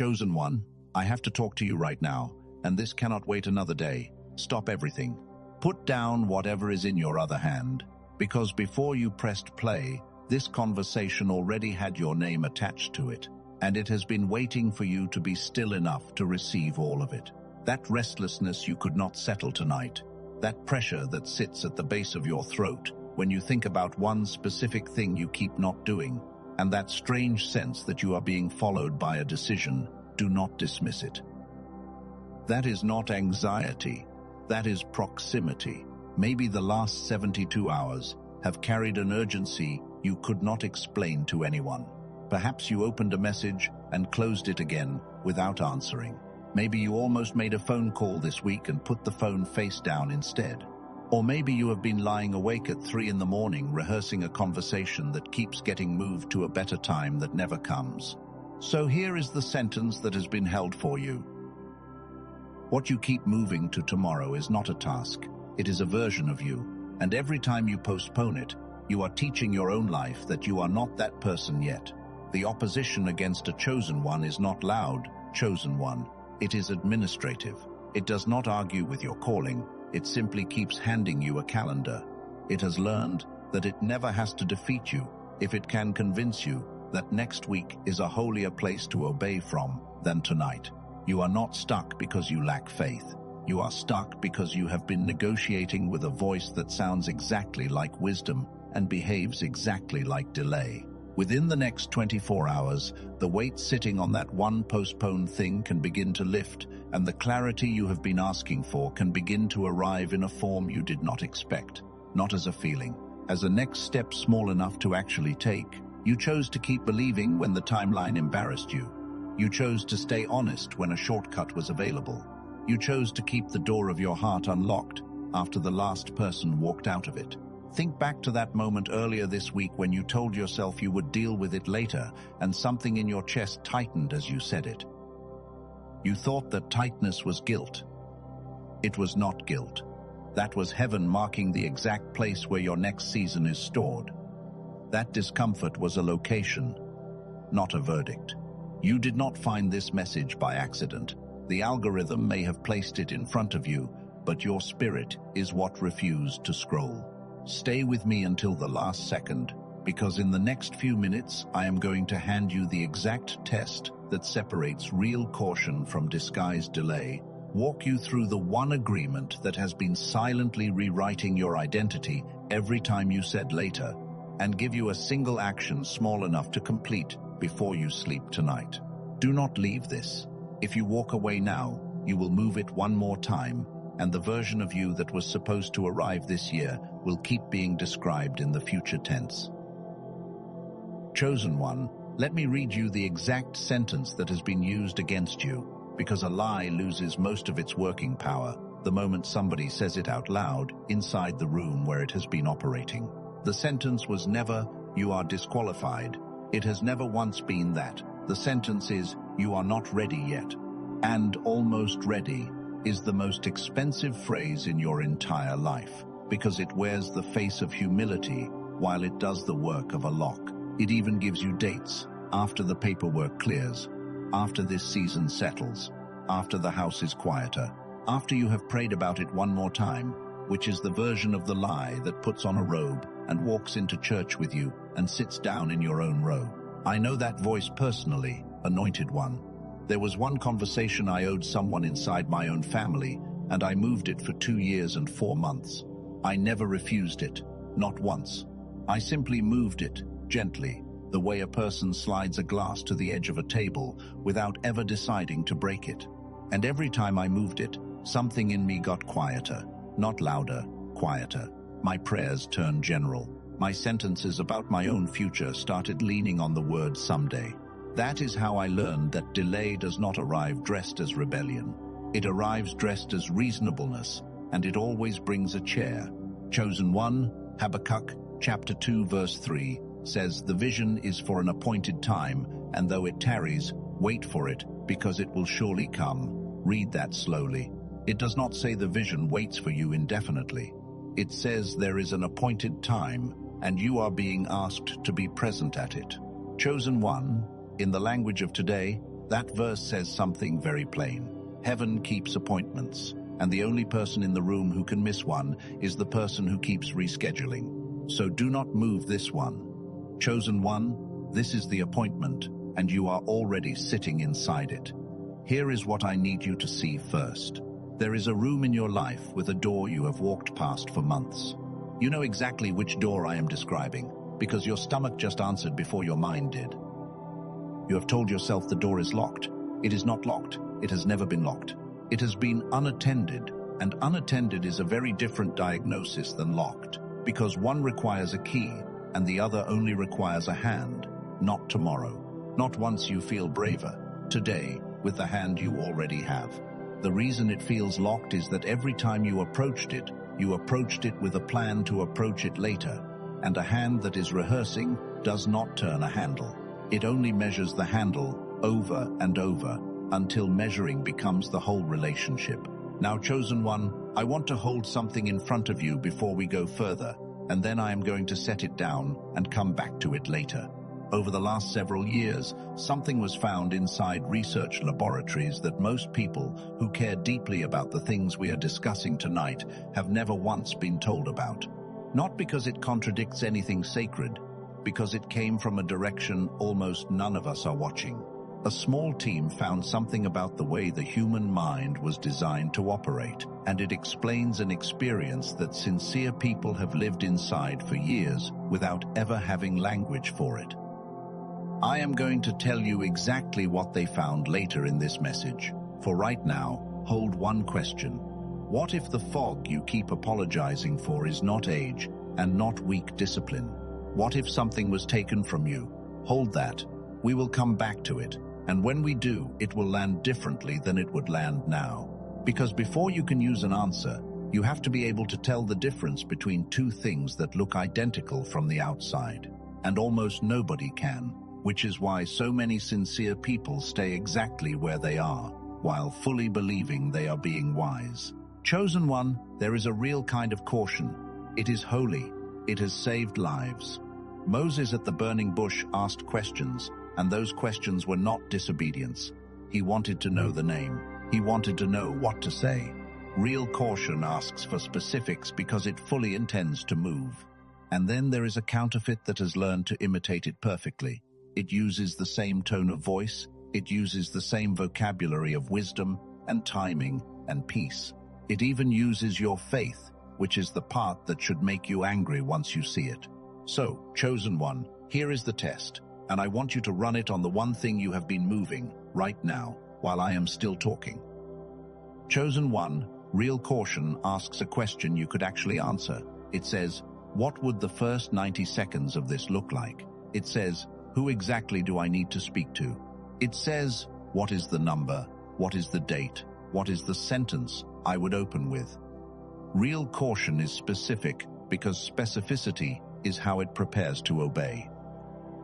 Chosen one, I have to talk to you right now, and this cannot wait another day. Stop everything. Put down whatever is in your other hand, because before you pressed play, this conversation already had your name attached to it, and it has been waiting for you to be still enough to receive all of it. That restlessness you could not settle tonight, that pressure that sits at the base of your throat when you think about one specific thing you keep not doing, and that strange sense that you are being followed by a decision, do not dismiss it. That is not anxiety, that is proximity. Maybe the last 72 hours have carried an urgency you could not explain to anyone. Perhaps you opened a message and closed it again without answering. Maybe you almost made a phone call this week and put the phone face down instead. Or maybe you have been lying awake at 3 in the morning rehearsing a conversation that keeps getting moved to a better time that never comes. So here is the sentence that has been held for you. What you keep moving to tomorrow is not a task. It is a version of you. And every time you postpone it, you are teaching your own life that you are not that person yet. The opposition against a chosen one is not loud, chosen one. It is administrative. It does not argue with your calling. It simply keeps handing you a calendar. It has learned that it never has to defeat you if it can convince you that next week is a holier place to obey from than tonight. You are not stuck because you lack faith. You are stuck because you have been negotiating with a voice that sounds exactly like wisdom and behaves exactly like delay. Within the next 24 hours, the weight sitting on that one postponed thing can begin to lift, and the clarity you have been asking for can begin to arrive in a form you did not expect. Not as a feeling, as a next step small enough to actually take. You chose to keep believing when the timeline embarrassed you. You chose to stay honest when a shortcut was available. You chose to keep the door of your heart unlocked after the last person walked out of it. Think back to that moment earlier this week when you told yourself you would deal with it later, and something in your chest tightened as you said it. You thought that tightness was guilt. It was not guilt. That was heaven marking the exact place where your next season is stored. That discomfort was a location, not a verdict. You did not find this message by accident. The algorithm may have placed it in front of you, but your spirit is what refused to scroll. Stay with me until the last second, because in the next few minutes I am going to hand you the exact test that separates real caution from disguised delay, walk you through the one agreement that has been silently rewriting your identity every time you said later, and give you a single action small enough to complete before you sleep tonight. Do not leave this. If you walk away now, you will move it one more time, and the version of you that was supposed to arrive this year will keep being described in the future tense. Chosen one, let me read you the exact sentence that has been used against you, because a lie loses most of its working power the moment somebody says it out loud inside the room where it has been operating. The sentence was never, "You are disqualified." It has never once been that. The sentence is, "You are not ready yet." And "almost ready" is the most expensive phrase in your entire life, because it wears the face of humility while it does the work of a lock. It even gives you dates, after the paperwork clears, after this season settles, after the house is quieter, after you have prayed about it one more time, which is the version of the lie that puts on a robe and walks into church with you and sits down in your own row. I know that voice personally, anointed one. There was one conversation I owed someone inside my own family, and I moved it for 2 years and 4 months. I never refused it, not once. I simply moved it, gently, the way a person slides a glass to the edge of a table without ever deciding to break it. And every time I moved it, something in me got quieter, not louder, quieter. My prayers turned general. My sentences about my own future started leaning on the word someday. That is how I learned that delay does not arrive dressed as rebellion. It arrives dressed as reasonableness, and it always brings a chair. Chosen one, Habakkuk chapter 2 verse 3 says, "The vision is for an appointed time, and though it tarries, wait for it, because it will surely come." Read that slowly. It does not say the vision waits for you indefinitely. It says there is an appointed time, and you are being asked to be present at it. Chosen one, in the language of today, That verse says something very plain. Heaven keeps appointments, and the only person in the room who can miss one is the person who keeps rescheduling. So do not move this one. Chosen one, this is the appointment, and you are already sitting inside it. Here is what I need you to see first. There is a room in your life with a door you have walked past for months. You know exactly which door I am describing, because your stomach just answered before your mind did. You have told yourself the door is locked. It is not locked. It has never been locked. It has been unattended, and unattended is a very different diagnosis than locked, because one requires a key, and the other only requires a hand. Not tomorrow. Not once you feel braver. Today, with the hand you already have. The reason it feels locked is that every time you approached it with a plan to approach it later, and a hand that is rehearsing does not turn a handle. It only measures the handle over and over until measuring becomes the whole relationship. Now, chosen one, I want to hold something in front of you before we go further, and then I am going to set it down and come back to it later. Over the last several years, something was found inside research laboratories that most people who care deeply about the things we are discussing tonight have never once been told about. Not because it contradicts anything sacred, because it came from a direction almost none of us are watching. A small team found something about the way the human mind was designed to operate, and it explains an experience that sincere people have lived inside for years without ever having language for it. I am going to tell you exactly what they found later in this message. For right now, hold one question. What if the fog you keep apologizing for is not age and not weak discipline? What if something was taken from you? Hold that. We will come back to it. And when we do, it will land differently than it would land now. Because before you can use an answer, you have to be able to tell the difference between two things that look identical from the outside. And almost nobody can. Which is why so many sincere people stay exactly where they are, while fully believing they are being wise. Chosen one, there is a real kind of caution. It is holy. It has saved lives. Moses at the burning bush asked questions, and those questions were not disobedience. He wanted to know the name. He wanted to know what to say. Real caution asks for specifics because it fully intends to move. And then there is a counterfeit that has learned to imitate it perfectly. It uses the same tone of voice, it uses the same vocabulary of wisdom and timing and peace. It even uses your faith, which is the part that should make you angry once you see it. So, chosen one, here is the test, and I want you to run it on the one thing you have been moving right now while I am still talking. Chosen one, real caution asks a question you could actually answer. It says, what would the first 90 seconds of this look like? It says, who exactly do I need to speak to? It says, what is the number? What is the date? What is the sentence I would open with? Real caution is specific because specificity is how it prepares to obey.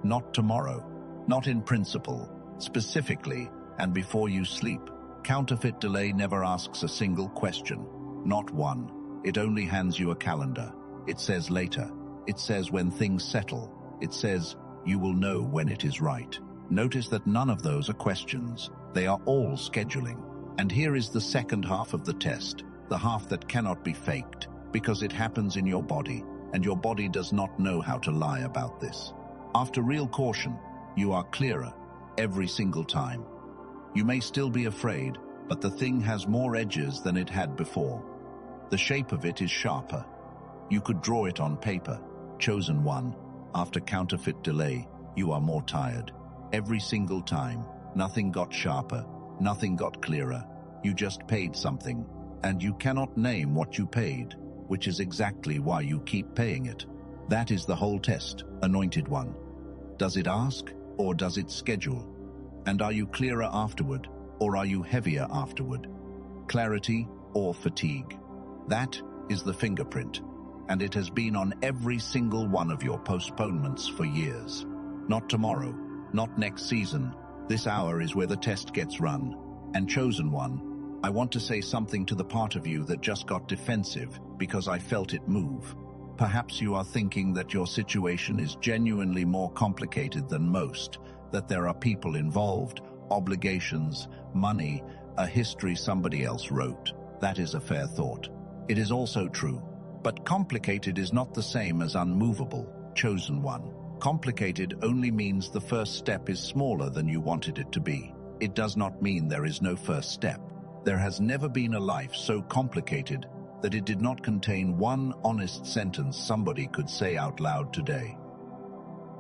Not tomorrow, not in principle, specifically, and before you sleep. Counterfeit delay never asks a single question, not one. It only hands you a calendar. It says later. It says when things settle. It says, you will know when it is right. Notice that none of those are questions. They are all scheduling. And here is the second half of the test, the half that cannot be faked, because it happens in your body, and your body does not know how to lie about this. After real caution, you are clearer every single time. You may still be afraid, but the thing has more edges than it had before. The shape of it is sharper. You could draw it on paper. Chosen one. After counterfeit delay, you are more tired. Every single time, nothing got sharper, nothing got clearer. You just paid something, and you cannot name what you paid, which is exactly why you keep paying it. That is the whole test, anointed one. Does it ask, or does it schedule? And are you clearer afterward, or are you heavier afterward? Clarity or fatigue? That is the fingerprint. And it has been on every single one of your postponements for years. Not tomorrow, not next season. This hour is where the test gets run. And chosen one, I want to say something to the part of you that just got defensive because I felt it move. Perhaps you are thinking that your situation is genuinely more complicated than most, that there are people involved, obligations, money, a history somebody else wrote. That is a fair thought. It is also true. But complicated is not the same as unmovable, chosen one. Complicated only means the first step is smaller than you wanted it to be. It does not mean there is no first step. There has never been a life so complicated that it did not contain one honest sentence somebody could say out loud today.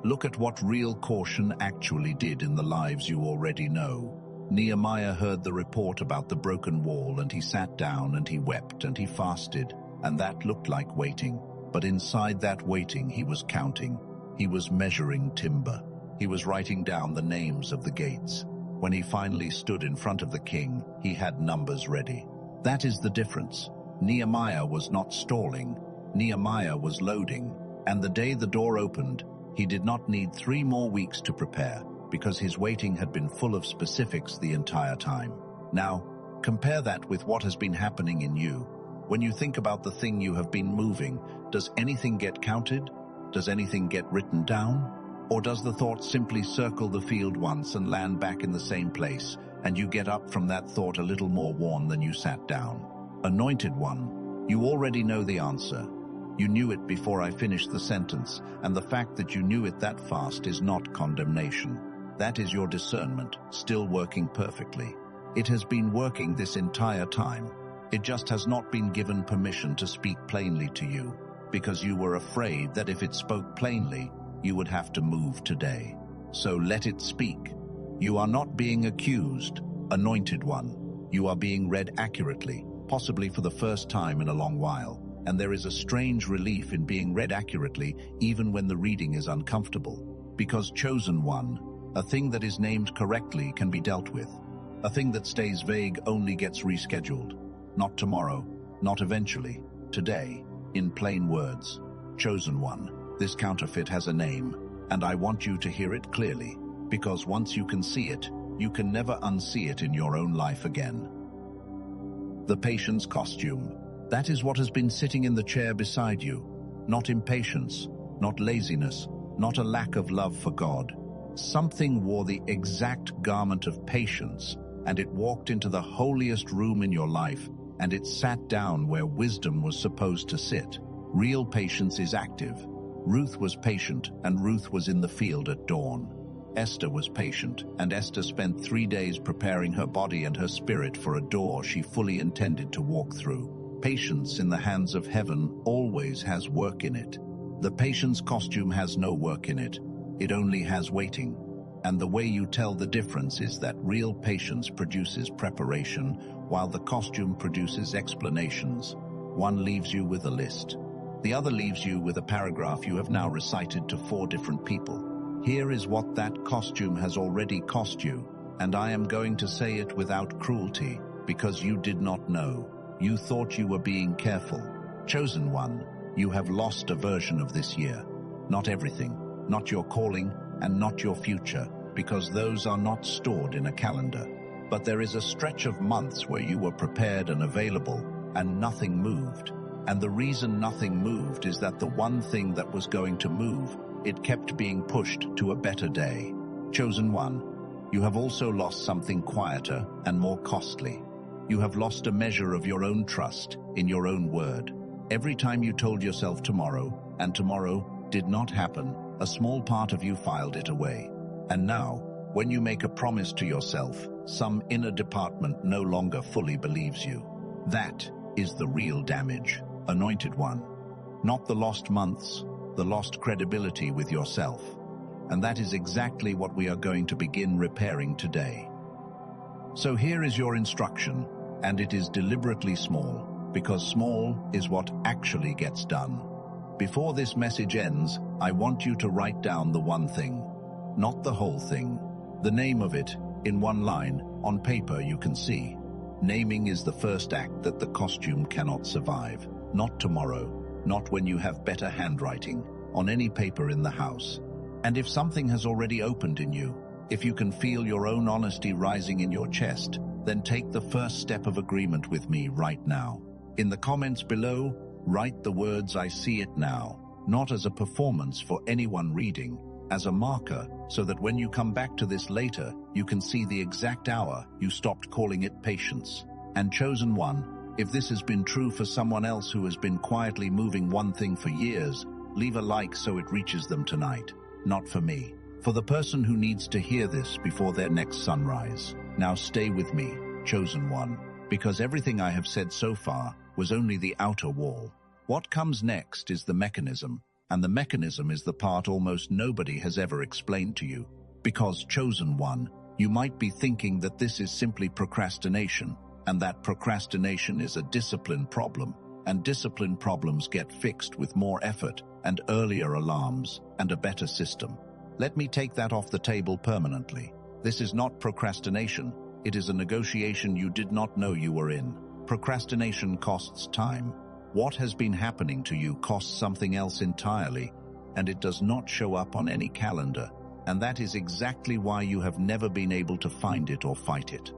Look at what real caution actually did in the lives you already know. Nehemiah heard the report about the broken wall, and he sat down and he wept and he fasted, and that looked like waiting. But inside that waiting he was counting. He was measuring timber. He was writing down the names of the gates. When he finally stood in front of the king, he had numbers ready. That is the difference. Nehemiah was not stalling. Nehemiah was loading. And the day the door opened, he did not need 3 more weeks to prepare, because his waiting had been full of specifics the entire time. Now, compare that with what has been happening in you. When you think about the thing you have been moving, does anything get counted? Does anything get written down? Or does the thought simply circle the field once and land back in the same place, and you get up from that thought a little more worn than you sat down? Anointed one, you already know the answer. You knew it before I finished the sentence, and the fact that you knew it that fast is not condemnation. That is your discernment, still working perfectly. It has been working this entire time. It just has not been given permission to speak plainly to you, because you were afraid that if it spoke plainly, you would have to move today. So let it speak. You are not being accused, anointed one. You are being read accurately, possibly for the first time in a long while, and there is a strange relief in being read accurately even when the reading is uncomfortable. Because chosen one, a thing that is named correctly can be dealt with. A thing that stays vague only gets rescheduled. Not tomorrow, not eventually, today, in plain words. Chosen one, this counterfeit has a name, and I want you to hear it clearly, because once you can see it, you can never unsee it in your own life again. The patience costume. That is what has been sitting in the chair beside you. Not impatience, not laziness, not a lack of love for God. Something wore the exact garment of patience, and it walked into the holiest room in your life, and it sat down where wisdom was supposed to sit. Real patience is active. Ruth was patient, and Ruth was in the field at dawn. Esther was patient, and Esther spent 3 days preparing her body and her spirit for a door she fully intended to walk through. Patience in the hands of heaven always has work in it. The patience costume has no work in it. It only has waiting. And the way you tell the difference is that real patience produces preparation, while the costume produces explanations. One leaves you with a list. The other leaves you with a paragraph you have now recited to 4 different people. Here is what that costume has already cost you, and I am going to say it without cruelty, because you did not know. You thought you were being careful. Chosen one, you have lost a version of this year. Not everything, not your calling, and not your future, because those are not stored in a calendar. But there is a stretch of months where you were prepared and available, and nothing moved. And the reason nothing moved is that the one thing that was going to move, it kept being pushed to a better day. Chosen one, you have also lost something quieter and more costly. You have lost a measure of your own trust in your own word. Every time you told yourself tomorrow, and tomorrow did not happen, a small part of you filed it away. And now, when you make a promise to yourself, some inner department no longer fully believes you. That is the real damage, anointed one. Not the lost months, the lost credibility with yourself. And that is exactly what we are going to begin repairing today. So here is your instruction, and it is deliberately small, because small is what actually gets done. Before this message ends, I want you to write down the one thing, not the whole thing. The name of it, in one line, on paper you can see. Naming is the first act that the costume cannot survive. Not tomorrow, not when you have better handwriting, on any paper in the house. And if something has already opened in you, if you can feel your own honesty rising in your chest, then take the first step of agreement with me right now. In the comments below, write the words "I see it now," not as a performance for anyone reading, as a marker, so that when you come back to this later, You can see the exact hour you stopped calling it patience. And chosen one, if this has been true for someone else who has been quietly moving one thing for years, leave a like so it reaches them tonight. Not for me. For the person who needs to hear this before their next sunrise. Now stay with me, chosen one, because everything I have said so far was only the outer wall. What comes next is the mechanism, and the mechanism is the part almost nobody has ever explained to you. Because, chosen one, you might be thinking that this is simply procrastination, and that procrastination is a discipline problem, and discipline problems get fixed with more effort and earlier alarms and a better system. Let me take that off the table permanently. This is not procrastination. It is a negotiation you did not know you were in. Procrastination costs time. What has been happening to you costs something else entirely, and it does not show up on any calendar, and that is exactly why you have never been able to find it or fight it.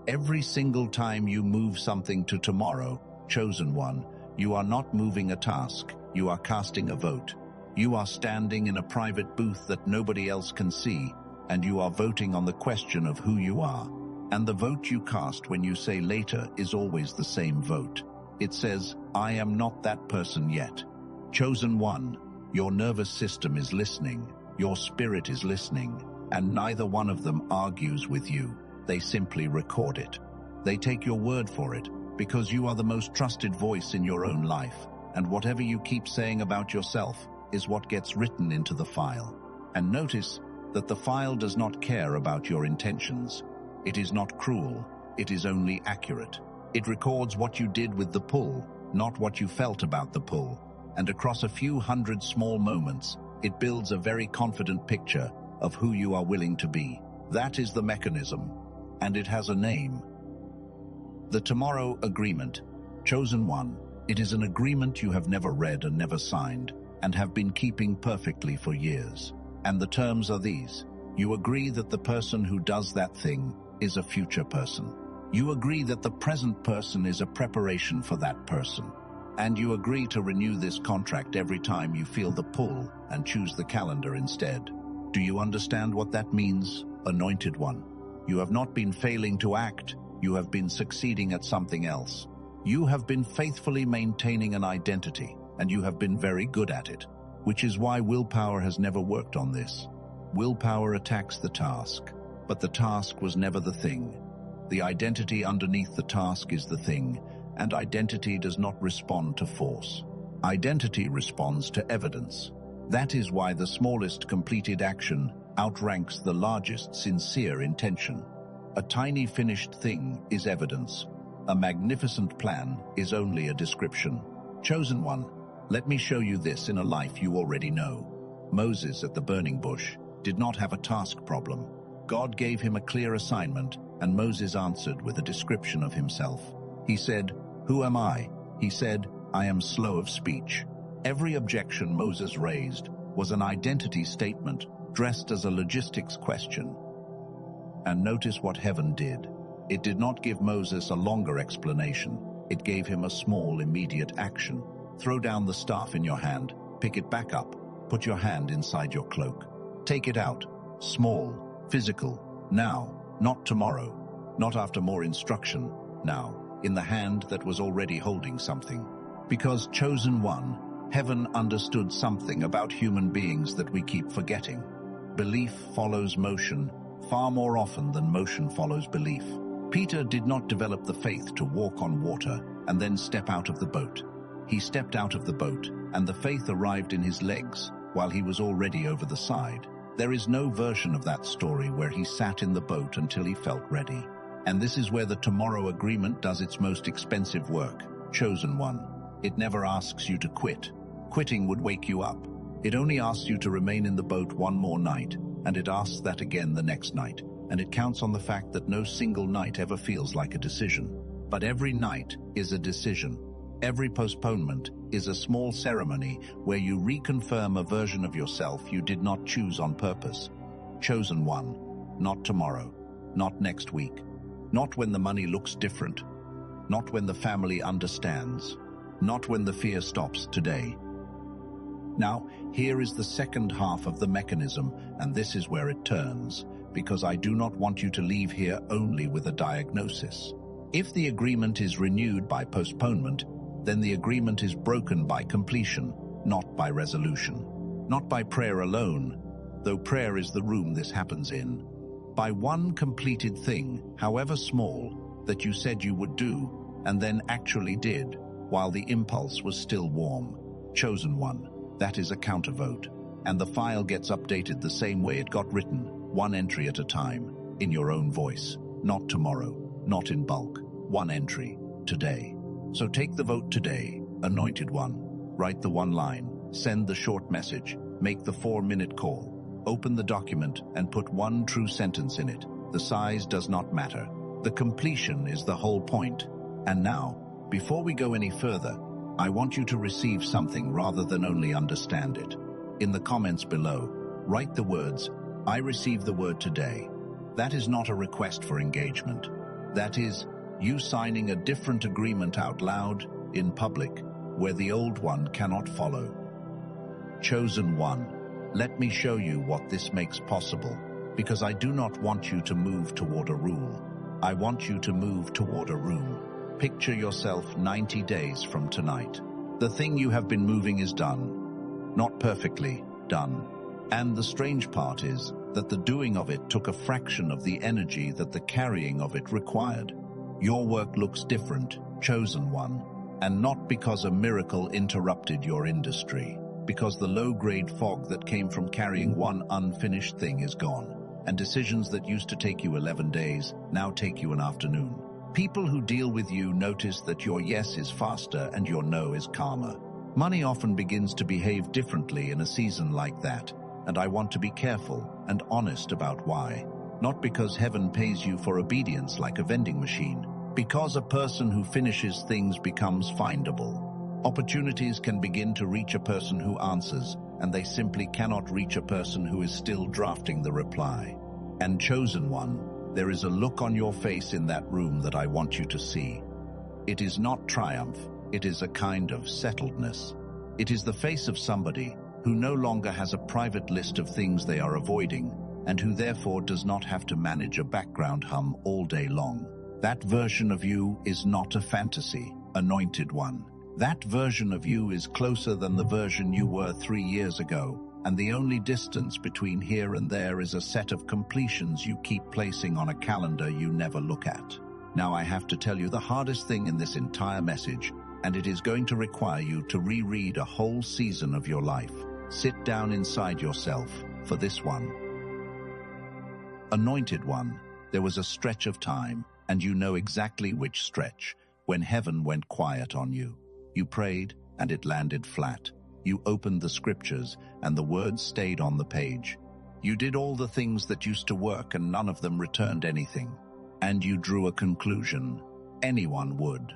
Every single time you move something to tomorrow, chosen one, you are not moving a task, you are casting a vote. You are standing in a private booth that nobody else can see, and you are voting on the question of who you are. And the vote you cast when you say later is always the same vote. It says, I am not that person yet. Chosen one, your nervous system is listening, your spirit is listening, and neither one of them argues with you. They simply record it. They take your word for it, because you are the most trusted voice in your own life, and whatever you keep saying about yourself is what gets written into the file. And notice that the file does not care about your intentions. It is not cruel, it is only accurate. It records what you did with the pull, not what you felt about the pull. And across a few hundred small moments, it builds a very confident picture of who you are willing to be. That is the mechanism, and it has a name. The Tomorrow Agreement. Chosen one, it is an agreement you have never read and never signed, and have been keeping perfectly for years. And the terms are these. You agree that the person who does that thing is a future person. You agree that the present person is a preparation for that person. And you agree to renew this contract every time you feel the pull and choose the calendar instead. Do you understand what that means, anointed one? You have not been failing to act, you have been succeeding at something else. You have been faithfully maintaining an identity, and you have been very good at it, which is why willpower has never worked on this. Willpower attacks the task, but the task was never the thing. The identity underneath the task is the thing, and identity does not respond to force. Identity responds to evidence. That is why the smallest completed action outranks the largest sincere intention. A tiny finished thing is evidence. A magnificent plan is only a description. Chosen one, let me show you this in a life you already know. Moses at the burning bush did not have a task problem. God gave him a clear assignment, and Moses answered with a description of himself. He said, "Who am I?" He said, "I am slow of speech." Every objection Moses raised was an identity statement dressed as a logistics question. And notice what heaven did. It did not give Moses a longer explanation. It gave him a small, immediate action. Throw down the staff in your hand, pick it back up, put your hand inside your cloak. Take it out. Small, physical, now, not tomorrow, not after more instruction, now, in the hand that was already holding something. Because, chosen one, heaven understood something about human beings that we keep forgetting. Belief follows motion far more often than motion follows belief. Peter did not develop the faith to walk on water and then step out of the boat. He stepped out of the boat, and the faith arrived in his legs while he was already over the side. There is no version of that story where he sat in the boat until he felt ready. And this is where the Tomorrow Agreement does its most expensive work. Chosen one, it never asks you to quit. Quitting would wake you up. It only asks you to remain in the boat one more night, and it asks that again the next night. And it counts on the fact that no single night ever feels like a decision. But every night is a decision. Every postponement is a small ceremony where you reconfirm a version of yourself you did not choose on purpose. Chosen one, not tomorrow, not next week, not when the money looks different, not when the family understands, not when the fear stops today. Now, here is the second half of the mechanism, and this is where it turns, because I do not want you to leave here only with a diagnosis. If the agreement is renewed by postponement, then the agreement is broken by completion, not by resolution. Not by prayer alone, though prayer is the room this happens in. By one completed thing, however small, that you said you would do, and then actually did, while the impulse was still warm. Chosen one, that is a countervote, and the file gets updated the same way it got written, one entry at a time, in your own voice, not tomorrow, not in bulk, one entry, today. So take the vote today, anointed one. Write the one line, send the short message, make the 4-minute call. Open the document and put one true sentence in it. The size does not matter. The completion is the whole point. And now, before we go any further, I want you to receive something rather than only understand it. In the comments below, write the words, "I receive the word today." That is not a request for engagement. That is, you signing a different agreement out loud, in public, where the old one cannot follow. Chosen one, let me show you what this makes possible, because I do not want you to move toward a rule. I want you to move toward a room. Picture yourself 90 days from tonight. The thing you have been moving is done. Not perfectly, done. And the strange part is that the doing of it took a fraction of the energy that the carrying of it required. Your work looks different, chosen one, and not because a miracle interrupted your industry, because the low-grade fog that came from carrying one unfinished thing is gone, and decisions that used to take you 11 days now take you an afternoon. People who deal with you notice that your yes is faster and your no is calmer. Money often begins to behave differently in a season like that, and I want to be careful and honest about why. Not because heaven pays you for obedience like a vending machine, because a person who finishes things becomes findable. Opportunities can begin to reach a person who answers, and they simply cannot reach a person who is still drafting the reply. And chosen one, there is a look on your face in that room that I want you to see. It is not triumph, it is a kind of settledness. It is the face of somebody who no longer has a private list of things they are avoiding, and who therefore does not have to manage a background hum all day long. That version of you is not a fantasy, anointed one. That version of you is closer than the version you were 3 years ago, and the only distance between here and there is a set of completions you keep placing on a calendar you never look at. Now I have to tell you the hardest thing in this entire message, and it is going to require you to reread a whole season of your life. Sit down inside yourself for this one. Anointed one, there was a stretch of time, and you know exactly which stretch, when heaven went quiet on you. You prayed, and it landed flat. You opened the scriptures, and the words stayed on the page. You did all the things that used to work, and none of them returned anything. And you drew a conclusion. Anyone would.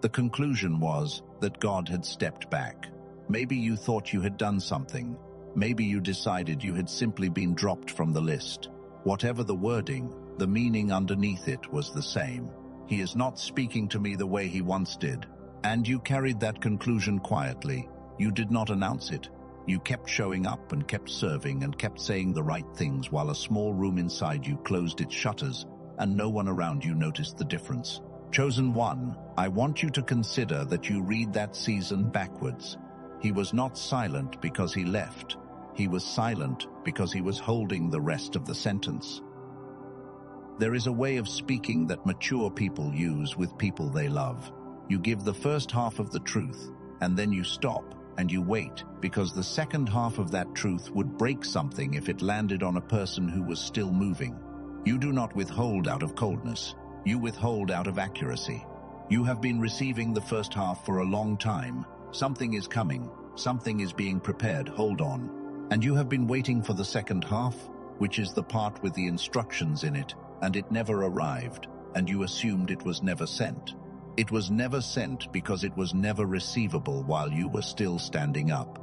The conclusion was that God had stepped back. Maybe you thought you had done something. Maybe you decided you had simply been dropped from the list. Whatever the wording, the meaning underneath it was the same. He is not speaking to me the way he once did. And you carried that conclusion quietly. You did not announce it. You kept showing up and kept serving and kept saying the right things while a small room inside you closed its shutters and no one around you noticed the difference. Chosen one, I want you to consider that you read that season backwards. He was not silent because he left. He was silent because he was holding the rest of the sentence. There is a way of speaking that mature people use with people they love. You give the first half of the truth, and then you stop and you wait, because the second half of that truth would break something if it landed on a person who was still moving. You do not withhold out of coldness. You withhold out of accuracy. You have been receiving the first half for a long time. Something is coming. Something is being prepared. Hold on. And you have been waiting for the second half, which is the part with the instructions in it, and it never arrived, and you assumed it was never sent. It was never sent because it was never receivable while you were still standing up.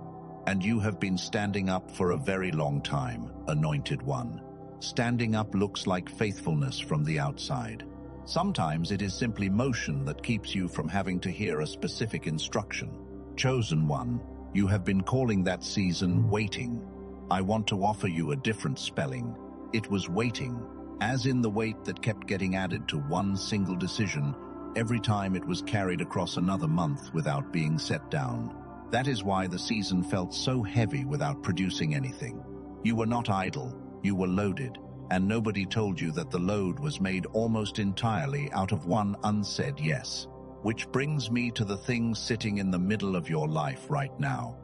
And you have been standing up for a very long time, anointed one. Standing up looks like faithfulness from the outside. Sometimes it is simply motion that keeps you from having to hear a specific instruction. Chosen one, you have been calling that season waiting. I want to offer you a different spelling. It was waiting, as in the weight that kept getting added to one single decision every time it was carried across another month without being set down. That is why the season felt so heavy without producing anything. You were not idle, you were loaded, and nobody told you that the load was made almost entirely out of one unsaid yes. Which brings me to the thing sitting in the middle of your life right now.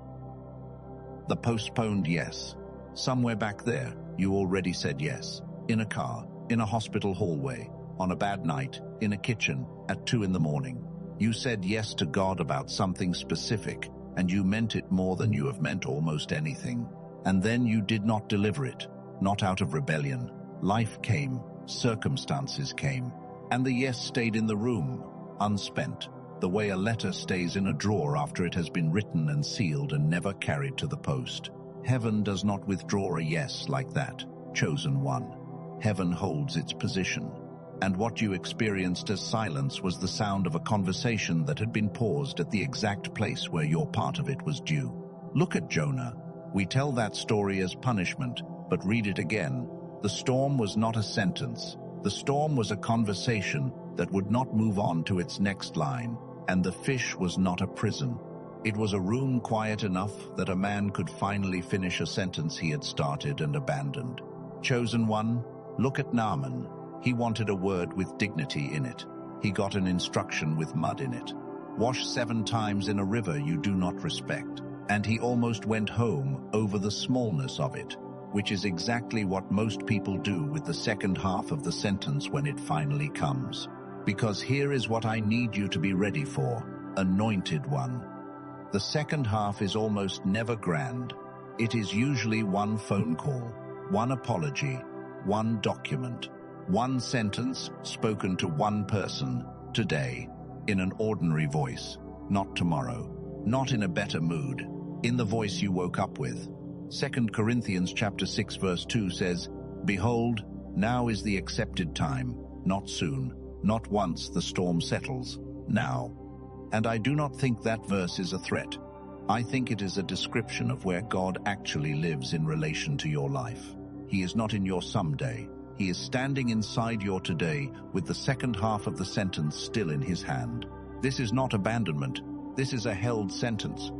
The postponed yes. Somewhere back there, you already said yes. In a car, in a hospital hallway, on a bad night, in a kitchen, at 2 in the morning. You said yes to God about something specific, and you meant it more than you have meant almost anything. And then you did not deliver it, not out of rebellion. Life came, circumstances came, and the yes stayed in the room, unspent, the way a letter stays in a drawer after it has been written and sealed and never carried to the post. Heaven does not withdraw a yes like that, chosen one. Heaven holds its position. And what you experienced as silence was the sound of a conversation that had been paused at the exact place where your part of it was due. Look at Jonah. We tell that story as punishment, but read it again. The storm was not a sentence. The storm was a conversation that would not move on to its next line, and the fish was not a prison. It was a room quiet enough that a man could finally finish a sentence he had started and abandoned. Chosen one, look at Naaman. He wanted a word with dignity in it. He got an instruction with mud in it. Wash 7 times in a river you do not respect. And he almost went home over the smallness of it, which is exactly what most people do with the second half of the sentence when it finally comes. Because here is what I need you to be ready for, anointed one. The second half is almost never grand. It is usually one phone call, one apology, one document, one sentence spoken to one person, today, in an ordinary voice, not tomorrow, not in a better mood, in the voice you woke up with. 2 Corinthians chapter 6 verse 2 says, "Behold, now is the accepted time, not soon, not once the storm settles, now." And I do not think that verse is a threat. I think it is a description of where God actually lives in relation to your life. He is not in your someday. He is standing inside your today with the second half of the sentence still in his hand. This is not abandonment. This is a held sentence.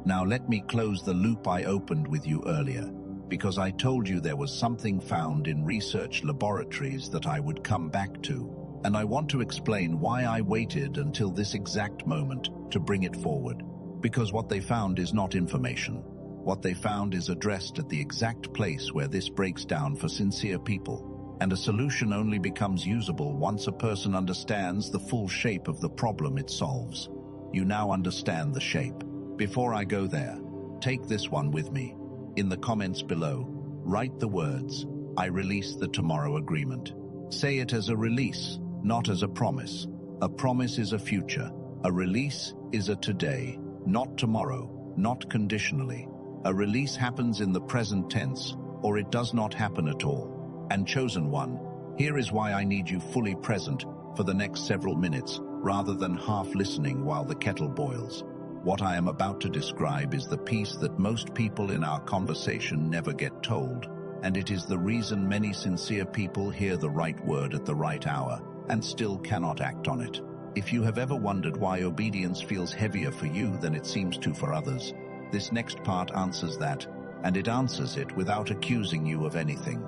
Now let me close the loop I opened with you earlier, because I told you there was something found in research laboratories that I would come back to, and I want to explain why I waited until this exact moment to bring it forward. Because what they found is not information. What they found is addressed at the exact place where this breaks down for sincere people, and a solution only becomes usable once a person understands the full shape of the problem it solves. You now understand the shape. Before I go there, take this one with me. In the comments below, write the words, "I release the tomorrow agreement." Say it as a release, not as a promise. A promise is a future. A release is a today, not tomorrow, not conditionally. A release happens in the present tense, or it does not happen at all. And chosen one, here is why I need you fully present for the next several minutes, rather than half listening while the kettle boils. What I am about to describe is the piece that most people in our conversation never get told, and it is the reason many sincere people hear the right word at the right hour and still cannot act on it. If you have ever wondered why obedience feels heavier for you than it seems to for others, this next part answers that, and it answers it without accusing you of anything.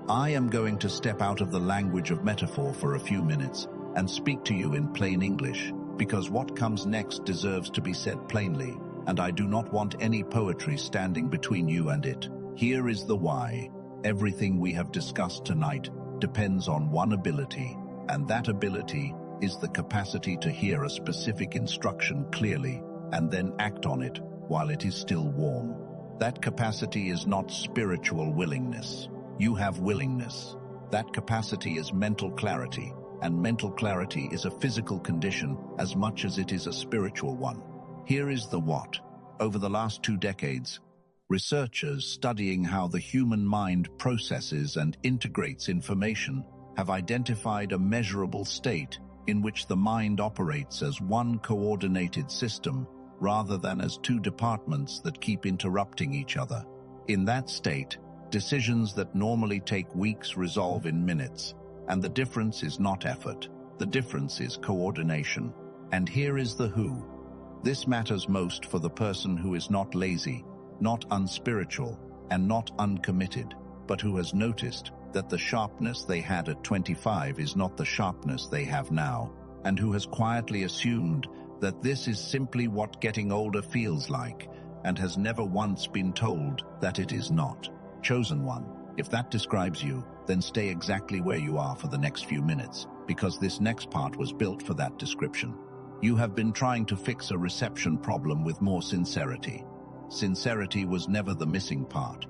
I am going to step out of the language of metaphor for a few minutes and speak to you in plain English, because what comes next deserves to be said plainly, and I do not want any poetry standing between you and it. Here is the why. Everything we have discussed tonight depends on one ability, and that ability is the capacity to hear a specific instruction clearly and then act on it while it is still warm. That capacity is not spiritual willingness. You have willingness. That capacity is mental clarity, and mental clarity is a physical condition as much as it is a spiritual one. Here is the what. Over the last 2 decades, researchers studying how the human mind processes and integrates information have identified a measurable state in which the mind operates as one coordinated system rather than as 2 departments that keep interrupting each other. In that state, Decisions that normally take weeks resolve in minutes, and the difference is not effort. The difference is coordination. And here is the who. This matters most for the person who is not lazy, not unspiritual, and not uncommitted, but who has noticed that the sharpness they had at 25 is not the sharpness they have now, and who has quietly assumed that this is simply what getting older feels like, and has never once been told that it is not. Chosen one, if that describes you, then stay exactly where you are for the next few minutes, because this next part was built for that description. You have been trying to fix a reception problem with more sincerity. Sincerity was never the missing part.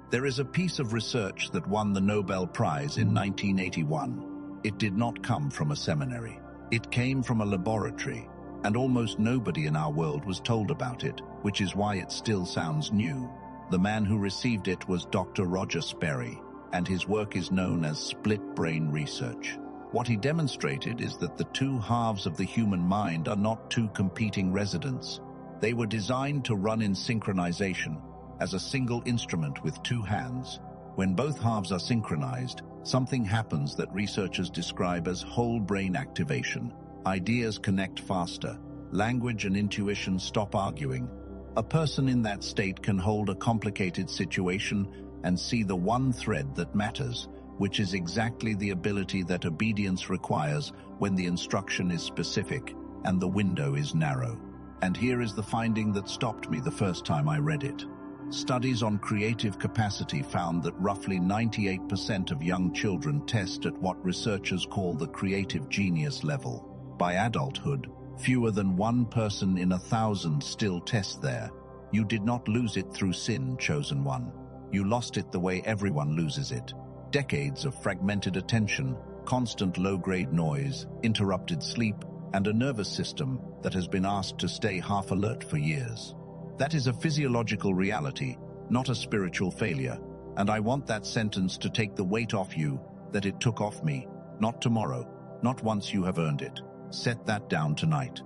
There is a piece of research that won the Nobel Prize in 1981. It did not come from a seminary. It came from a laboratory, and almost nobody in our world was told about it, which is why it still sounds new. The man who received it was Dr. Roger Sperry, and his work is known as split brain research. What he demonstrated is that the two halves of the human mind are not two competing residents. They were designed to run in synchronization, as a single instrument with two hands. When both halves are synchronized, something happens that researchers describe as whole brain activation. Ideas connect faster. Language and intuition stop arguing. A person in that state can hold a complicated situation and see the one thread that matters, which is exactly the ability that obedience requires when the instruction is specific and the window is narrow. And here is the finding that stopped me the first time I read it. Studies on creative capacity found that roughly 98% of young children test at what researchers call the creative genius level. By adulthood, fewer than 1 person in 1,000 still test there. You did not lose it through sin, chosen one. You lost it the way everyone loses it. Decades of fragmented attention, constant low-grade noise, interrupted sleep, and a nervous system that has been asked to stay half alert for years. That is a physiological reality, not a spiritual failure, and I want that sentence to take the weight off you that it took off me, not tomorrow, not once you have earned it. Set that down tonight.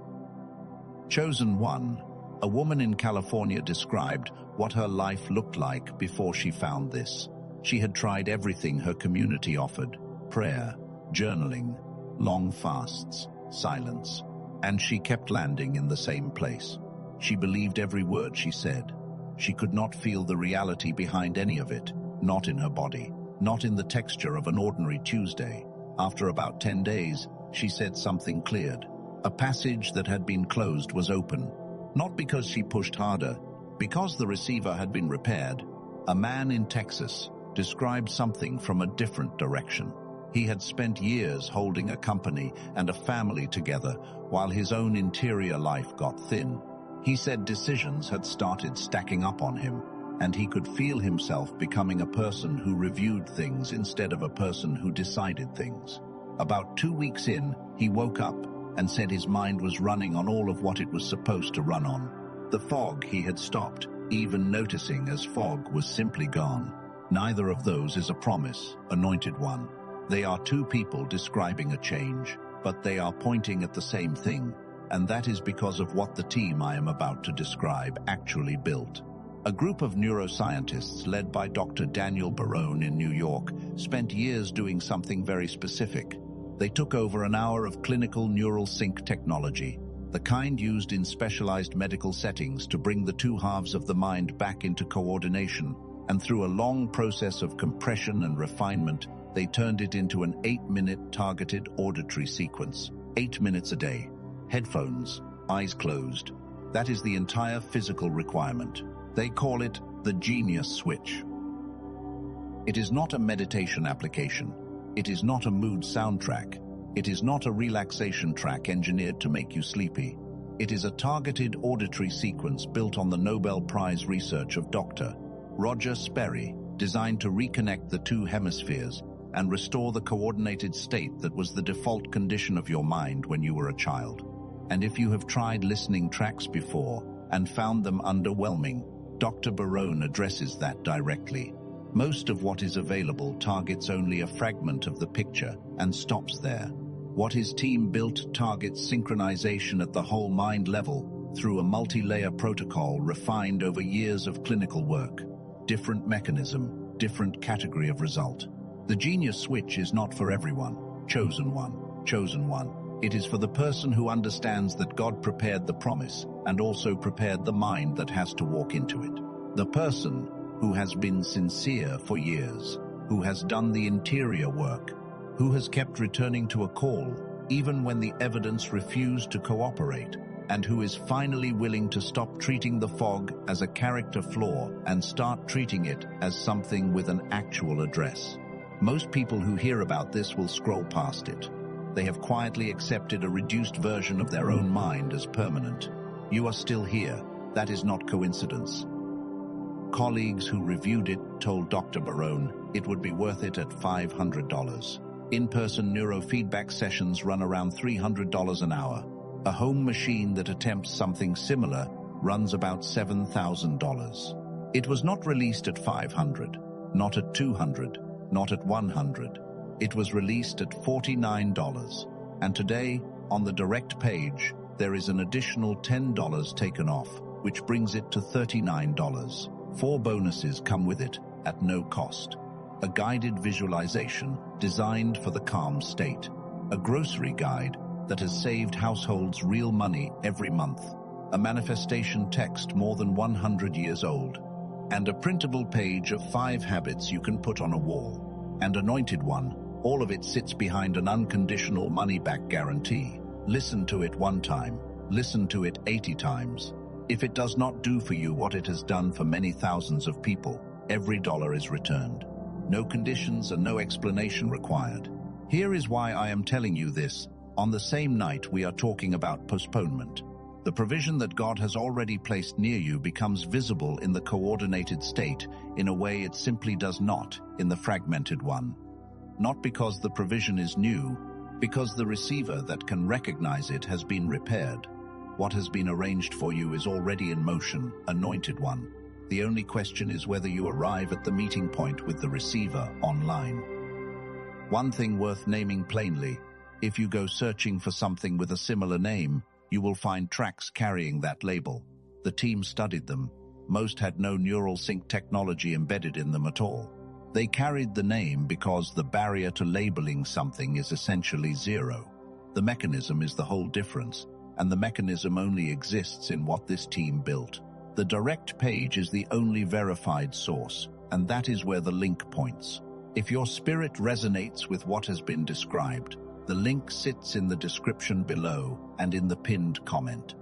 Chosen one, a woman in California described what her life looked like before she found this. She had tried everything her community offered: prayer, journaling, long fasts, silence, and she kept landing in the same place. She believed every word she said. She could not feel the reality behind any of it, not in her body, not in the texture of an ordinary Tuesday. After about 10 days, she said something cleared. A passage that had been closed was open, not because she pushed harder, because the receiver had been repaired. A man in Texas described something from a different direction. He had spent years holding a company and a family together while his own interior life got thin. He said decisions had started stacking up on him, and he could feel himself becoming a person who reviewed things instead of a person who decided things. About 2 weeks in, he woke up and said his mind was running on all of what it was supposed to run on. The fog he had stopped, even noticing as fog, was simply gone. Neither of those is a promise, anointed one. They are two people describing a change, but they are pointing at the same thing, and that is because of what the team I am about to describe actually built. A group of neuroscientists led by Dr. Daniel Barone in New York spent years doing something very specific. They took over an hour of clinical neural sync technology, the kind used in specialized medical settings to bring the two halves of the mind back into coordination, and through a long process of compression and refinement, they turned it into an 8-minute targeted auditory sequence. 8 minutes a day. Headphones, eyes closed. That is the entire physical requirement. They call it the genius switch. It is not a meditation application. It is not a mood soundtrack. It is not a relaxation track engineered to make you sleepy. It is a targeted auditory sequence built on the Nobel Prize research of Dr. Roger Sperry, designed to reconnect the two hemispheres and restore the coordinated state that was the default condition of your mind when you were a child. And if you have tried listening tracks before and found them underwhelming, Dr. Barone addresses that directly. Most of what is available targets only a fragment of the picture and stops there. What his team built targets synchronization at the whole mind level through a multi-layer protocol refined over years of clinical work. different mechanism, different category of result. The genius switch is not for everyone. Chosen one, chosen one. It is for the person who understands that God prepared the promise and also prepared the mind that has to walk into it. The person who has been sincere for years, who has done the interior work, who has kept returning to a call even when the evidence refused to cooperate, and who is finally willing to stop treating the fog as a character flaw and start treating it as something with an actual address. Most people who hear about this will scroll past it. They have quietly accepted a reduced version of their own mind as permanent. You are still here. That is not coincidence. Colleagues who reviewed it told Dr. Barone it would be worth it at $500. In-person neurofeedback sessions run around $300 an hour. A home machine that attempts something similar runs about $7,000. It was not released at $500, not at $200, not at $100. It was released at $49, and today, on the direct page, there is an additional $10 taken off, which brings it to $39. 4 bonuses come with it at no cost. A guided visualization designed for the calm state. A grocery guide that has saved households real money every month. A manifestation text more than 100 years old. And a printable page of 5 habits you can put on a wall. And Anointed One. All of it sits behind an unconditional money-back guarantee. Listen to it 1 time. Listen to it 80 times. If it does not do for you what it has done for many thousands of people, every dollar is returned. No conditions and no explanation required. Here is why I am telling you this. On the same night we are talking about postponement. The provision that God has already placed near you becomes visible in the coordinated state in a way it simply does not in the fragmented one. Not because the provision is new, because the receiver that can recognize it has been repaired. What has been arranged for you is already in motion, Anointed One. The only question is whether you arrive at the meeting point with the receiver online. One thing worth naming plainly, if you go searching for something with a similar name, you will find tracks carrying that label. The team studied them. Most had no neural sync technology embedded in them at all. They carried the name because the barrier to labeling something is essentially zero. The mechanism is the whole difference, and the mechanism only exists in what this team built. The direct page is the only verified source, and that is where the link points. If your spirit resonates with what has been described, the link sits in the description below and in the pinned comment.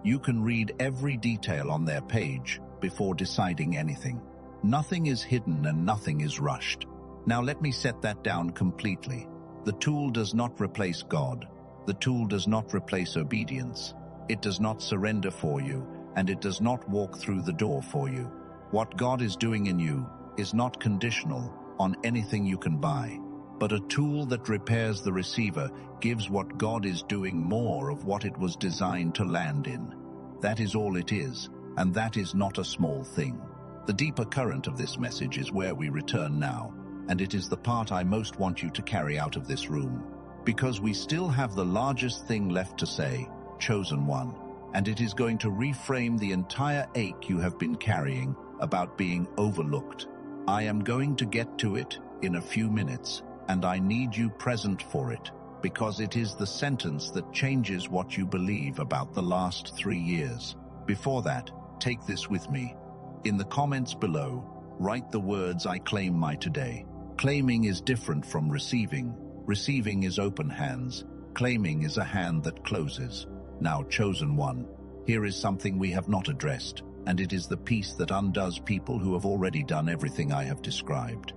You can read every detail on their page before deciding anything. Nothing is hidden and nothing is rushed. Now let me set that down completely. The tool does not replace God. The tool does not replace obedience. It does not surrender for you, and it does not walk through the door for you. What God is doing in you is not conditional on anything you can buy, but a tool that repairs the receiver gives what God is doing more of what it was designed to land in. That is all it is, and that is not a small thing. The deeper current of this message is where we return now, and it is the part I most want you to carry out of this room. Because we still have the largest thing left to say, Chosen One, and it is going to reframe the entire ache you have been carrying about being overlooked. I am going to get to it in a few minutes, and I need you present for it, because it is the sentence that changes what you believe about the last 3 years. Before that, take this with me. In the comments below, write the words I claim my today. Claiming is different from receiving. Receiving is open hands. Claiming is a hand that closes. Now, Chosen One, here is something we have not addressed, and it is the piece that undoes people who have already done everything I have described.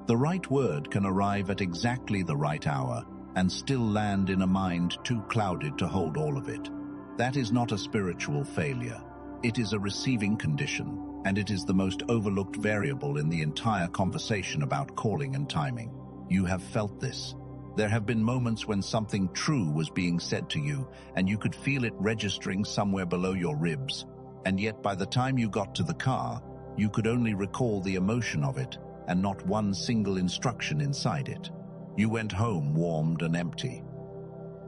The right word can arrive at exactly the right hour and still land in a mind too clouded to hold all of it. That is not a spiritual failure. It is a receiving condition, and it is the most overlooked variable in the entire conversation about calling and timing. You have felt this. There have been moments when something true was being said to you, and you could feel it registering somewhere below your ribs, and yet by the time you got to the car, you could only recall the emotion of it, and not one single instruction inside it. You went home warmed and empty.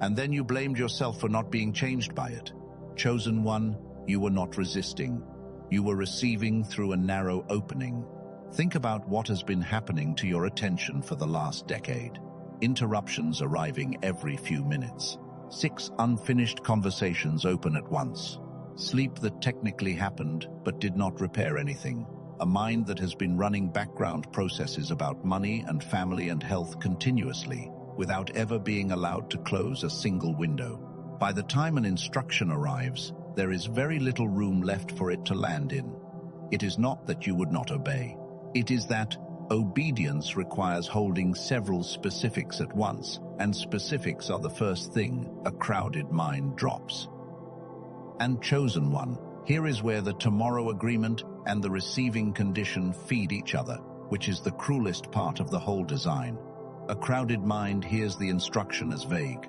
And then you blamed yourself for not being changed by it. Chosen One, you were not resisting. You were receiving through a narrow opening. Think about what has been happening to your attention for the last decade. Interruptions arriving every few minutes. 6 unfinished conversations open at once. Sleep that technically happened but did not repair anything. A mind that has been running background processes about money and family and health continuously, without ever being allowed to close a single window. By the time an instruction arrives, there is very little room left for it to land in. It is not that you would not obey. It is that obedience requires holding several specifics at once, and specifics are the first thing a crowded mind drops. And chosen one, here is where the tomorrow agreement and the receiving condition feed each other, which is the cruelest part of the whole design. A crowded mind hears the instruction as vague.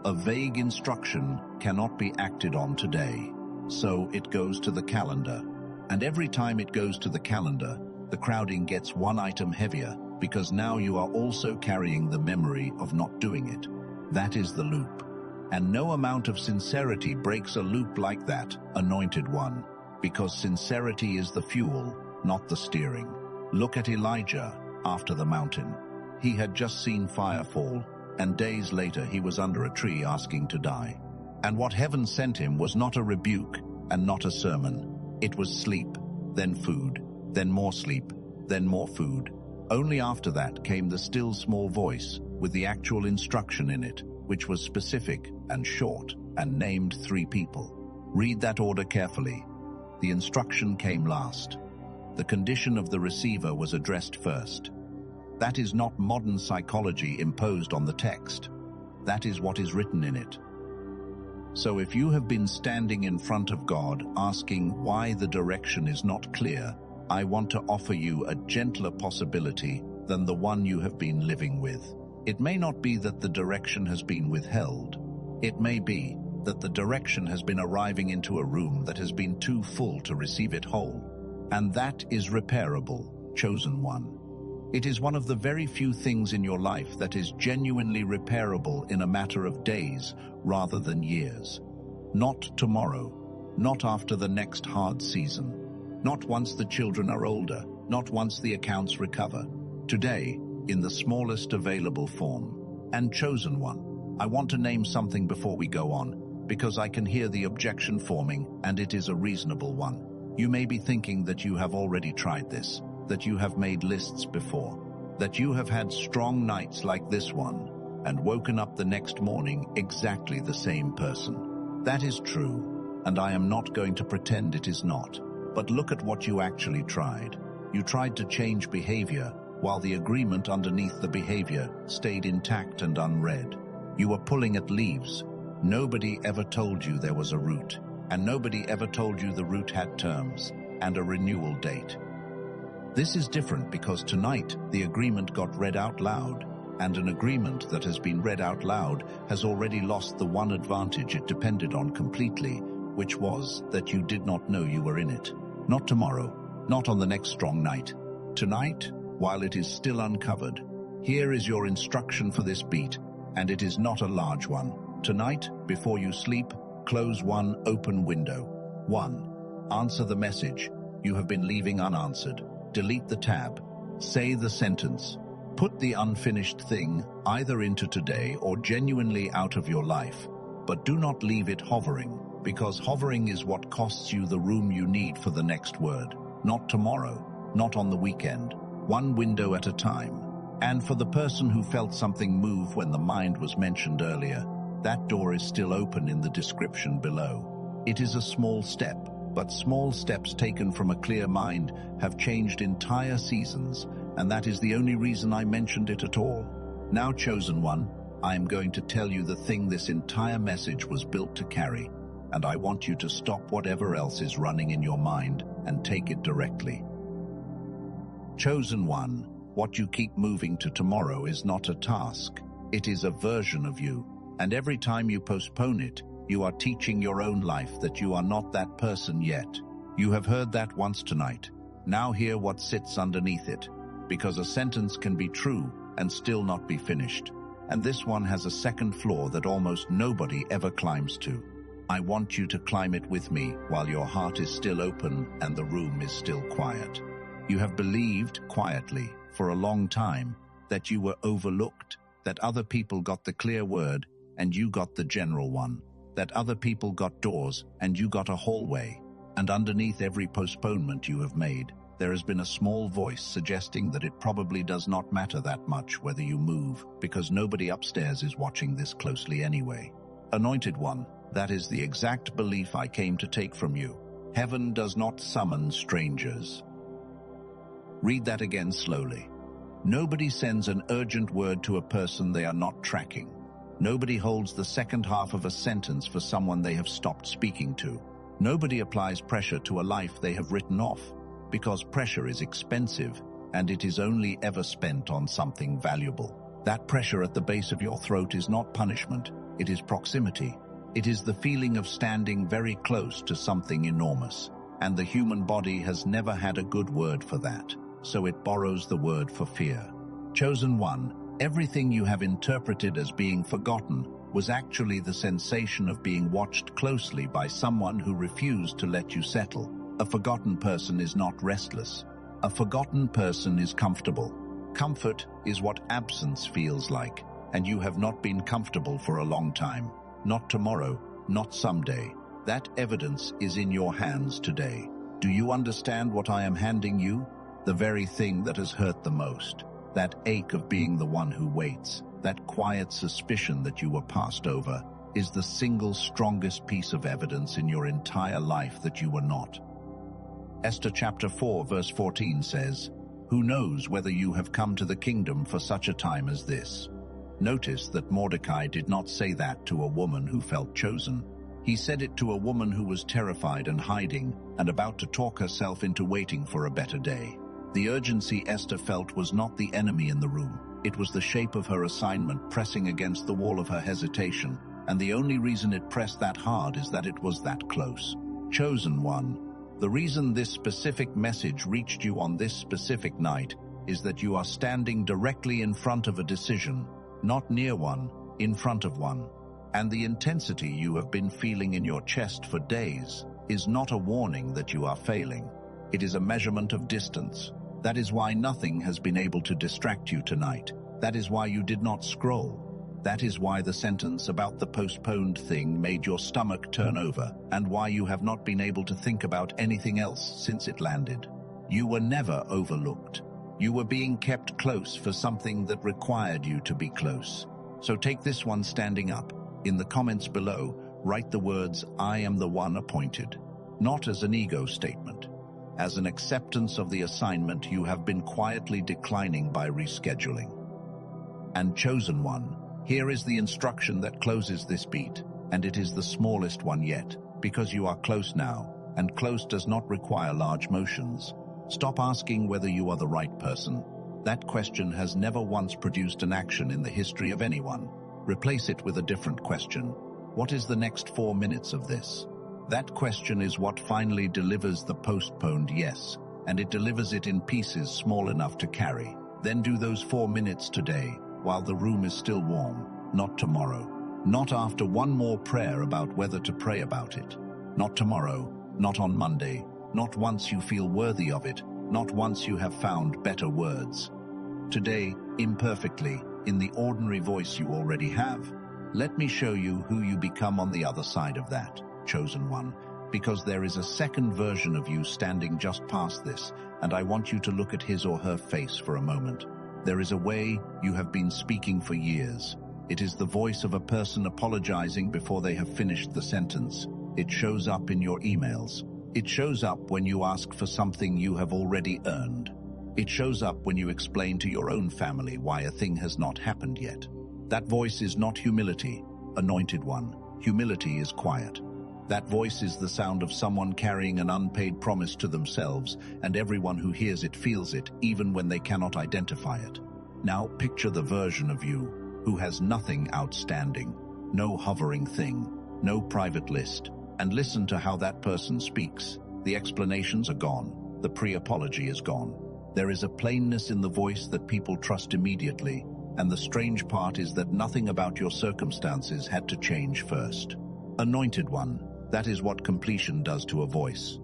A vague instruction cannot be acted on today, so it goes to the calendar. And every time it goes to the calendar, the crowding gets one item heavier, because now you are also carrying the memory of not doing it. That is the loop. And no amount of sincerity breaks a loop like that, anointed one, because sincerity is the fuel, not the steering. Look at Elijah after the mountain. He had just seen fire fall, and days later he was under a tree asking to die. And what heaven sent him was not a rebuke and not a sermon. It was sleep, then food, then more sleep, then more food. Only after that came the still small voice with the actual instruction in it, which was specific and short and named 3 people. Read that order carefully. The instruction came last. The condition of the receiver was addressed first. That is not modern psychology imposed on the text. That is what is written in it. So if you have been standing in front of God asking why the direction is not clear, I want to offer you a gentler possibility than the one you have been living with. It may not be that the direction has been withheld. It may be that the direction has been arriving into a room that has been too full to receive it whole. And that is repairable, chosen one. It is one of the very few things in your life that is genuinely repairable in a matter of days rather than years. Not tomorrow, not after the next hard season, not once the children are older, not once the accounts recover. Today, in the smallest available form. And chosen one, I want to name something before we go on, because I can hear the objection forming, and it is a reasonable one. You may be thinking that you have already tried this, that you have made lists before, that you have had strong nights like this one, and woken up the next morning exactly the same person. That is true, and I am not going to pretend it is not. But look at what you actually tried. You tried to change behavior, while the agreement underneath the behavior stayed intact and unread. You were pulling at leaves. Nobody ever told you there was a route, and nobody ever told you the route had terms and a renewal date. This is different because tonight the agreement got read out loud, and an agreement that has been read out loud has already lost the one advantage it depended on completely, which was that you did not know you were in it. Not tomorrow, not on the next strong night. Tonight, while it is still uncovered, here is your instruction for this beat, and it is not a large one. Tonight, before you sleep, close one open window. 1. Answer the message you have been leaving unanswered. Delete the tab. Say the sentence. Put the unfinished thing either into today or genuinely out of your life, but do not leave it hovering, because hovering is what costs you the room you need for the next word. Not tomorrow, not on the weekend. One window at a time. And for the person who felt something move when the mind was mentioned earlier, that door is still open in the description below. It is a small step, but small steps taken from a clear mind have changed entire seasons, and that is the only reason I mentioned it at all. Now, chosen one, I am going to tell you the thing this entire message was built to carry, and I want you to stop whatever else is running in your mind and take it directly. Chosen one, what you keep moving to tomorrow is not a task. It is a version of you, and every time you postpone it, you are teaching your own life that you are not that person yet. You have heard that once tonight. Now hear what sits underneath it, because a sentence can be true and still not be finished. And this one has a second floor that almost nobody ever climbs to. I want you to climb it with me while your heart is still open and the room is still quiet. You have believed, quietly, for a long time, that you were overlooked, that other people got the clear word and you got the general one, that other people got doors and you got a hallway, and underneath every postponement you have made, there has been a small voice suggesting that it probably does not matter that much whether you move, because nobody upstairs is watching this closely anyway. Anointed one, that is the exact belief I came to take from you. Heaven does not summon strangers. Read that again slowly. Nobody sends an urgent word to a person they are not tracking. Nobody holds the second half of a sentence for someone they have stopped speaking to. Nobody applies pressure to a life they have written off, because pressure is expensive and it is only ever spent on something valuable. That pressure at the base of your throat is not punishment, it is proximity. It is the feeling of standing very close to something enormous, and the human body has never had a good word for that, so it borrows the word for fear. Chosen one, everything you have interpreted as being forgotten was actually the sensation of being watched closely by someone who refused to let you settle. A forgotten person is not restless. A forgotten person is comfortable. Comfort is what absence feels like, and you have not been comfortable for a long time. Not tomorrow, not someday. That evidence is in your hands today. Do you understand what I am handing you? The very thing that has hurt the most. That ache of being the one who waits. That quiet suspicion that you were passed over is the single strongest piece of evidence in your entire life that you were not. Esther chapter 4 verse 14 says, "Who knows whether you have come to the kingdom for such a time as this?" Notice that Mordecai did not say that to a woman who felt chosen. He said it to a woman who was terrified and hiding and about to talk herself into waiting for a better day. The urgency Esther felt was not the enemy in the room. It was the shape of her assignment pressing against the wall of her hesitation, and the only reason it pressed that hard is that it was that close. Chosen one, the reason this specific message reached you on this specific night is that you are standing directly in front of a decision, not near one, in front of one. And the intensity you have been feeling in your chest for days is not a warning that you are failing. It is a measurement of distance. That is why nothing has been able to distract you tonight. That is why you did not scroll. That is why the sentence about the postponed thing made your stomach turn over, and why you have not been able to think about anything else since it landed. You were never overlooked. You were being kept close for something that required you to be close. So take this one standing up. In the comments below, write the words, "I am the one appointed," not as an ego statement, as an acceptance of the assignment you have been quietly declining by rescheduling. And chosen one, here is the instruction that closes this beat, and it is the smallest one yet, because you are close now, and close does not require large motions. Stop asking whether you are the right person. That question has never once produced an action in the history of anyone. Replace it with a different question. What is the next 4 minutes of this? That question is what finally delivers the postponed yes, and it delivers it in pieces small enough to carry. Then do those 4 minutes today, while the room is still warm, not tomorrow. Not after one more prayer about whether to pray about it. Not tomorrow, not on Monday, not once you feel worthy of it, not once you have found better words. Today, imperfectly, in the ordinary voice you already have, let me show you who you become on the other side of that, chosen one, because there is a second version of you standing just past this, and I want you to look at his or her face for a moment. There is a way you have been speaking for years. It is the voice of a person apologizing before they have finished the sentence. It shows up in your emails. It shows up when you ask for something you have already earned. It shows up when you explain to your own family why a thing has not happened yet. That voice is not humility, anointed one. Humility is quiet. That voice is the sound of someone carrying an unpaid promise to themselves, and everyone who hears it feels it, even when they cannot identify it. Now picture the version of you who has nothing outstanding, no hovering thing, no private list, and listen to how that person speaks. The explanations are gone. The pre-apology is gone. There is a plainness in the voice that people trust immediately, and the strange part is that nothing about your circumstances had to change first. Anointed one, that is what completion does to a voice.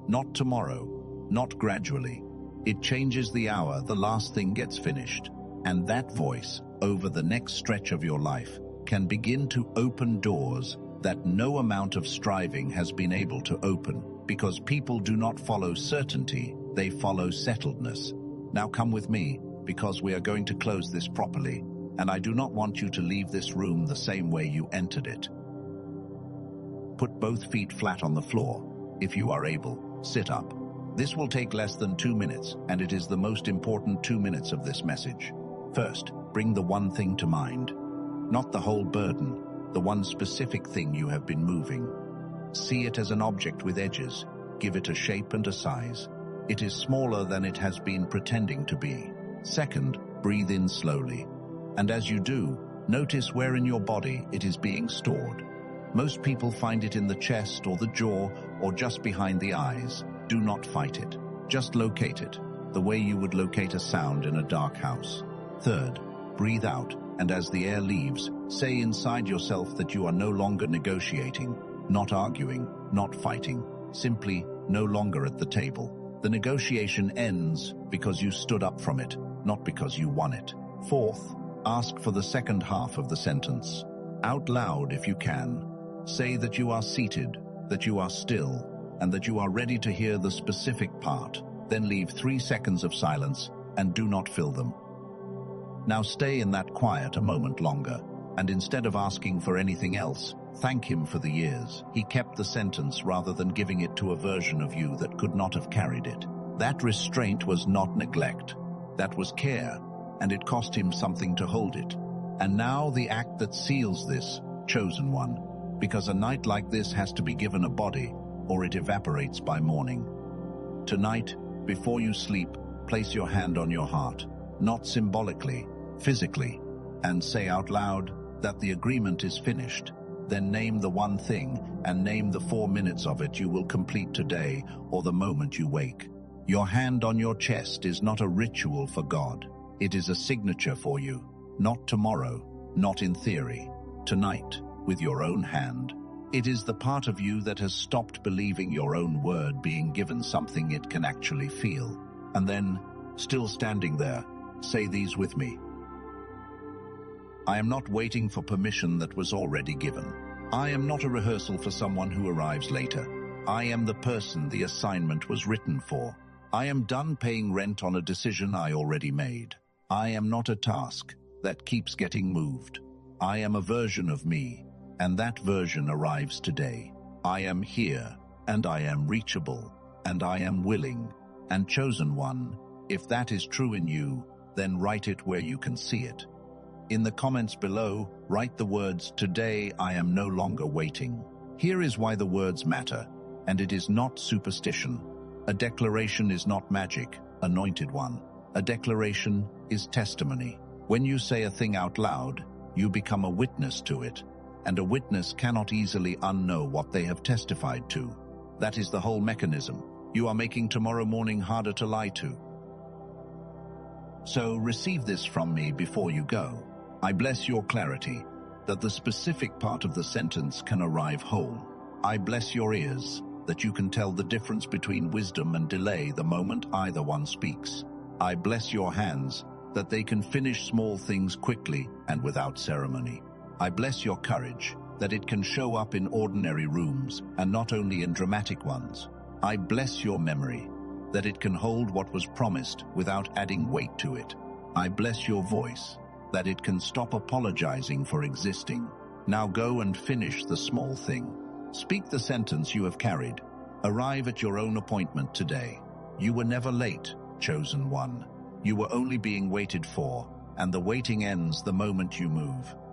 Not tomorrow, not gradually. It changes the hour the last thing gets finished. And that voice, over the next stretch of your life, can begin to open doors that no amount of striving has been able to open, because people do not follow certainty, they follow settledness. Now come with me, because we are going to close this properly, and I do not want you to leave this room the same way you entered it. Put both feet flat on the floor. If you are able, sit up. This will take less than 2 minutes, and it is the most important 2 minutes of this message. First, bring the one thing to mind. Not the whole burden, the one specific thing you have been moving. See it as an object with edges. Give it a shape and a size. It is smaller than it has been pretending to be. Second, breathe in slowly. And as you do, notice where in your body it is being stored. Most people find it in the chest or the jaw or just behind the eyes. Do not fight it. Just locate it, the way you would locate a sound in a dark house. Third, breathe out, and as the air leaves, say inside yourself that you are no longer negotiating, not arguing, not fighting, simply no longer at the table. The negotiation ends because you stood up from it, not because you won it. Fourth, ask for the second half of the sentence. Out loud if you can. Say that you are seated, that you are still, and that you are ready to hear the specific part. Then leave 3 seconds of silence and do not fill them. Now stay in that quiet a moment longer, and instead of asking for anything else, thank him for the years. He kept the sentence rather than giving it to a version of you that could not have carried it. That restraint was not neglect. That was care, and it cost him something to hold it. And now the act that seals this, chosen one, because a night like this has to be given a body, or it evaporates by morning. Tonight, before you sleep, place your hand on your heart, not symbolically, physically, and say out loud that the agreement is finished. Then name the one thing and name the 4 minutes of it you will complete today or the moment you wake. Your hand on your chest is not a ritual for God. It is a signature for you, not tomorrow, not in theory, tonight, with your own hand. It is the part of you that has stopped believing your own word being given something it can actually feel. And then, still standing there, say these with me. I am not waiting for permission that was already given. I am not a rehearsal for someone who arrives later. I am the person the assignment was written for. I am done paying rent on a decision I already made. I am not a task that keeps getting moved. I am a version of me, and that version arrives today. I am here, and I am reachable, and I am willing, and chosen one. If that is true in you, then write it where you can see it. In the comments below, write the words, "Today I am no longer waiting." Here is why the words matter, and it is not superstition. A declaration is not magic, anointed one. A declaration is testimony. When you say a thing out loud, you become a witness to it, and a witness cannot easily unknow what they have testified to. That is the whole mechanism. You are making tomorrow morning harder to lie to. So receive this from me before you go. I bless your clarity, that the specific part of the sentence can arrive whole. I bless your ears, that you can tell the difference between wisdom and delay the moment either one speaks. I bless your hands, that they can finish small things quickly and without ceremony. I bless your courage, that it can show up in ordinary rooms and not only in dramatic ones. I bless your memory, that it can hold what was promised without adding weight to it. I bless your voice, that it can stop apologizing for existing. Now go and finish the small thing. Speak the sentence you have carried. Arrive at your own appointment today. You were never late, chosen one. You were only being waited for, and the waiting ends the moment you move.